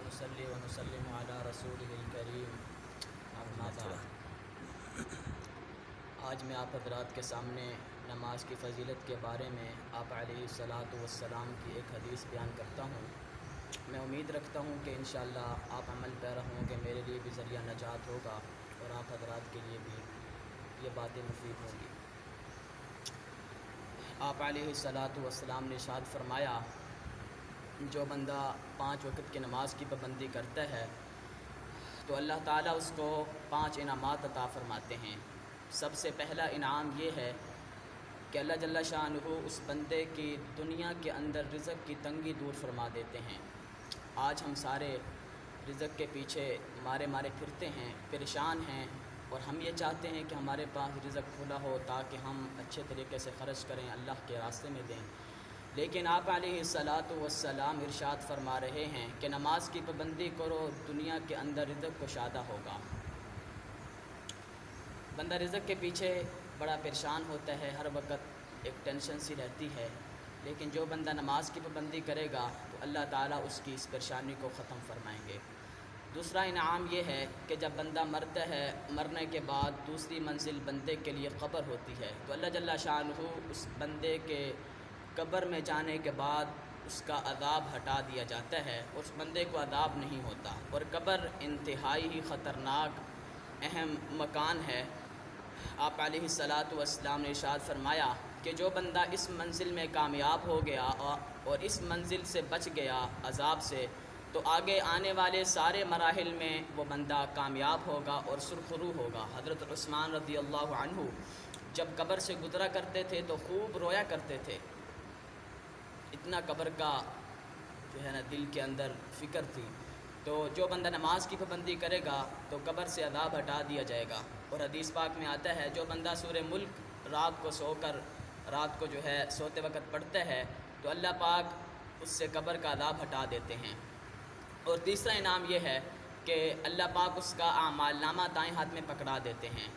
ونصلي ونسلم على رسوله الكريم اما بعد۔ آج میں آپ حضرات کے سامنے نماز کی فضیلت کے بارے میں آپ علیہ الصلاۃ والسلام کی ایک حدیث بیان کرتا ہوں۔ میں امید رکھتا ہوں کہ انشاءاللہ آپ عمل پیرا ہوں گے، میرے لیے بھی ذریعہ نجات ہوگا اور آپ حضرات کے لیے بھی یہ باتیں مفید ہوں گی۔ آپ علیہ الصلاۃ والسلام نے ارشاد فرمایا، جو بندہ 5 وقت کی نماز کی پابندی کرتا ہے تو اللہ تعالیٰ اس کو 5 انعامات عطا فرماتے ہیں۔ سب سے پہلا انعام یہ ہے کہ اللہ جل شانہ اس بندے کی دنیا کے اندر رزق کی تنگی دور فرما دیتے ہیں۔ آج ہم سارے رزق کے پیچھے مارے پھرتے ہیں، پریشان ہیں، اور ہم یہ چاہتے ہیں کہ ہمارے پاس رزق کھلا ہو تاکہ ہم اچھے طریقے سے خرچ کریں، اللہ کے راستے میں دیں۔ لیکن آپ علیہ الصلاۃ والسلام ارشاد فرما رہے ہیں کہ نماز کی پابندی کرو، دنیا کے اندر رزق کشادہ ہوگا۔ بندہ رزق کے پیچھے بڑا پریشان ہوتا ہے، ہر وقت ایک ٹینشن سی رہتی ہے، لیکن جو بندہ نماز کی پابندی کرے گا تو اللہ تعالیٰ اس کی اس پریشانی کو ختم فرمائیں گے۔ دوسرا انعام یہ ہے کہ جب بندہ مرتا ہے، مرنے کے بعد دوسری منزل بندے کے لیے قبر ہوتی ہے، تو اللہ جل شانہ اس بندے کے قبر میں جانے کے بعد اس کا عذاب ہٹا دیا جاتا ہے، اس بندے کو عذاب نہیں ہوتا۔ اور قبر انتہائی ہی خطرناک اہم مکان ہے۔ آپ علیہ الصلاۃ والسلام نے ارشاد فرمایا کہ جو بندہ اس منزل میں کامیاب ہو گیا اور اس منزل سے بچ گیا عذاب سے، تو آگے آنے والے سارے مراحل میں وہ بندہ کامیاب ہوگا اور سرخرو ہوگا۔ حضرت عثمان رضی اللہ عنہ جب قبر سے گزرا کرتے تھے تو خوب رویا کرتے تھے، اتنا قبر کا جو ہے نا دل کے اندر فکر تھی۔ تو جو بندہ نماز کی پابندی کرے گا تو قبر سے عذاب ہٹا دیا جائے گا۔ اور حدیث پاک میں آتا ہے، جو بندہ سورہ ملک رات کو جو ہے سوتے وقت پڑھتا ہے تو اللہ پاک اس سے قبر کا عذاب ہٹا دیتے ہیں۔ اور تیسرا انعام یہ ہے کہ اللہ پاک اس کا اعمال نامہ دائیں ہاتھ میں پکڑا دیتے ہیں،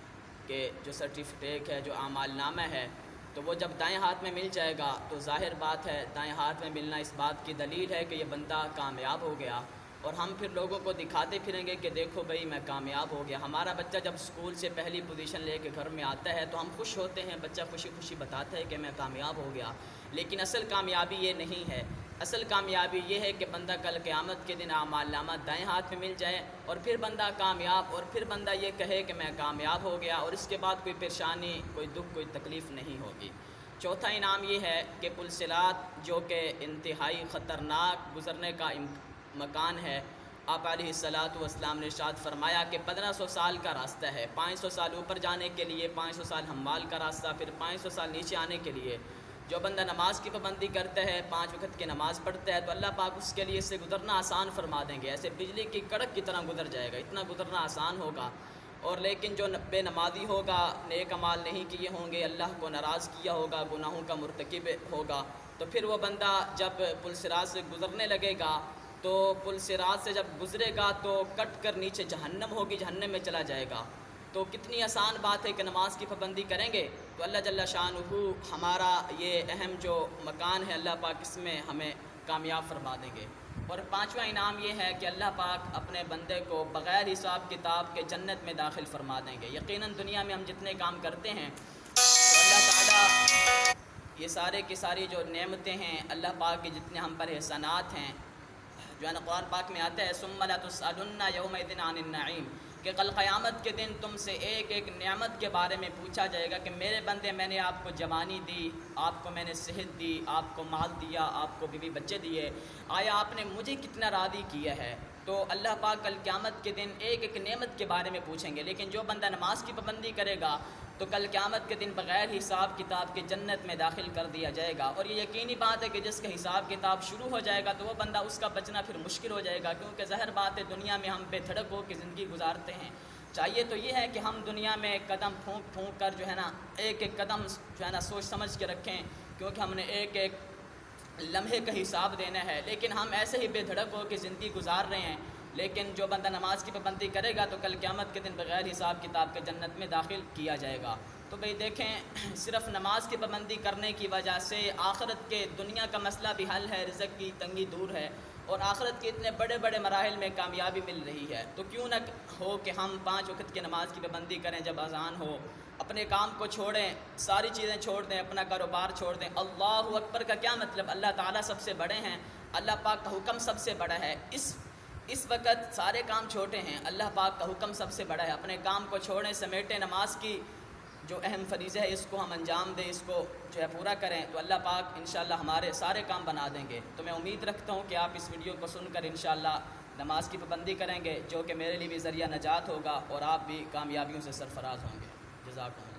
کہ جو سرٹیفکیٹ ہے، جو اعمال نامہ ہے، تو وہ جب دائیں ہاتھ میں مل جائے گا تو ظاہر بات ہے دائیں ہاتھ میں ملنا اس بات کی دلیل ہے کہ یہ بندہ کامیاب ہو گیا، اور ہم پھر لوگوں کو دکھاتے پھریں گے کہ دیکھو بھئی میں کامیاب ہو گیا۔ ہمارا بچہ جب اسکول سے پہلی پوزیشن لے کے گھر میں آتا ہے تو ہم خوش ہوتے ہیں، بچہ خوشی خوشی بتاتا ہے کہ میں کامیاب ہو گیا، لیکن اصل کامیابی یہ نہیں ہے۔ اصل کامیابی یہ ہے کہ بندہ کل قیامت کے دن اعمال نامہ دائیں ہاتھ میں مل جائے اور پھر بندہ کامیاب، اور پھر بندہ یہ کہے کہ میں کامیاب ہو گیا، اور اس کے بعد کوئی پریشانی، کوئی دکھ، کوئی تکلیف نہیں ہوگی۔ چوتھا انعام یہ ہے کہ پل صراط جو کہ انتہائی خطرناک گزرنے کا مکان ہے، آپ علیہ الصلاۃ والسلام نے ارشاد فرمایا کہ 1500 سال کا راستہ ہے، 500 سال اوپر جانے کے لیے، 500 سال ہموال کا راستہ، پھر 500 سال نیچے آنے کے لیے۔ جو بندہ نماز کی پابندی کرتا ہے، 5 وقت کی نماز پڑھتا ہے، تو اللہ پاک اس کے لیے اس سے گزرنا آسان فرما دیں گے، ایسے بجلی کی کڑک کی طرح گزر جائے گا، اتنا گزرنا آسان ہوگا۔ اور لیکن جو بے نمازی ہوگا، نیک اعمال نہیں کیے ہوں گے، اللہ کو ناراض کیا ہوگا، گناہوں کا مرتکب ہوگا، تو پھر وہ بندہ جب پل صراط سے گزرنے لگے گا تو پل صراط سے جب گزرے گا تو کٹ کر نیچے جہنم ہوگی، جہنم میں چلا جائے گا۔ تو کتنی آسان بات ہے کہ نماز کی پابندی کریں گے تو اللہ جل شانہ ہمارا یہ اہم جو مکان ہے، اللہ پاک اس میں ہمیں کامیاب فرما دیں گے۔ اور 5واں انعام یہ ہے کہ اللہ پاک اپنے بندے کو بغیر حساب کتاب کے جنت میں داخل فرما دیں گے۔ یقیناً دنیا میں ہم جتنے کام کرتے ہیں تو اللہ تعالیٰ یہ سارے کی ساری جو نعمتیں ہیں، اللہ پاک کے جتنے ہم پر احسانات ہیں، جو ہے نا قرآن پاک میں آتا ہے ثم لتسألن یومئذ عن النعیم، کہ کل قیامت کے دن تم سے ایک ایک نعمت کے بارے میں پوچھا جائے گا کہ میرے بندے، میں نے آپ کو جوانی دی، آپ کو میں نے صحت دی، آپ کو مال دیا، آپ کو بیوی بچے دیے، آیا آپ نے مجھے کتنا راضی کیا ہے؟ تو اللہ پاک کل قیامت کے دن ایک ایک نعمت کے بارے میں پوچھیں گے۔ لیکن جو بندہ نماز کی پابندی کرے گا تو کل قیامت کے دن بغیر حساب کتاب کے جنت میں داخل کر دیا جائے گا۔ اور یہ یقینی بات ہے کہ جس کا حساب کتاب شروع ہو جائے گا تو وہ بندہ، اس کا بچنا پھر مشکل ہو جائے گا، کیونکہ ظاہر بات ہے دنیا میں ہم بے دھڑک ہو کے زندگی گزارتے ہیں۔ چاہیے تو یہ ہے کہ ہم دنیا میں قدم پھونک پھونک کر جو ہے نا ایک ایک قدم جو ہے نا سوچ سمجھ کے رکھیں، کیونکہ ہم نے ایک ایک لمحے کا حساب دینا ہے، لیکن ہم ایسے ہی بے دھڑک ہو کے زندگی گزار رہے ہیں۔ لیکن جو بندہ نماز کی پابندی کرے گا تو کل قیامت کے دن بغیر حساب کتاب کے جنت میں داخل کیا جائے گا۔ تو بھئی دیکھیں، صرف نماز کی پابندی کرنے کی وجہ سے آخرت کے دنیا کا مسئلہ بھی حل ہے، رزق کی تنگی دور ہے، اور آخرت کے اتنے بڑے بڑے مراحل میں کامیابی مل رہی ہے، تو کیوں نہ ہو کہ ہم 5 وقت کی نماز کی پابندی کریں جب اذان ہو، اپنے کام کو چھوڑیں، ساری چیزیں چھوڑ دیں، اپنا کاروبار چھوڑ دیں۔ اللہ اکبر کا کیا مطلب؟ اللہ تعالیٰ سب سے بڑے ہیں، اللہ پاک کا حکم سب سے بڑا ہے۔ اس وقت سارے کام چھوٹے ہیں، اللہ پاک کا حکم سب سے بڑا ہے۔ اپنے کام کو چھوڑیں، سمیٹیں، نماز کی جو اہم فریضہ ہے اس کو ہم انجام دیں، اس کو جو ہے پورا کریں، تو اللہ پاک انشاءاللہ ہمارے سارے کام بنا دیں گے۔ تو میں امید رکھتا ہوں کہ آپ اس ویڈیو کو سن کر انشاءاللہ نماز کی پابندی کریں گے، جو کہ میرے لیے بھی ذریعہ نجات ہوگا اور آپ بھی کامیابیوں سے سرفراز ہوں گے۔ جزاکم اللہ۔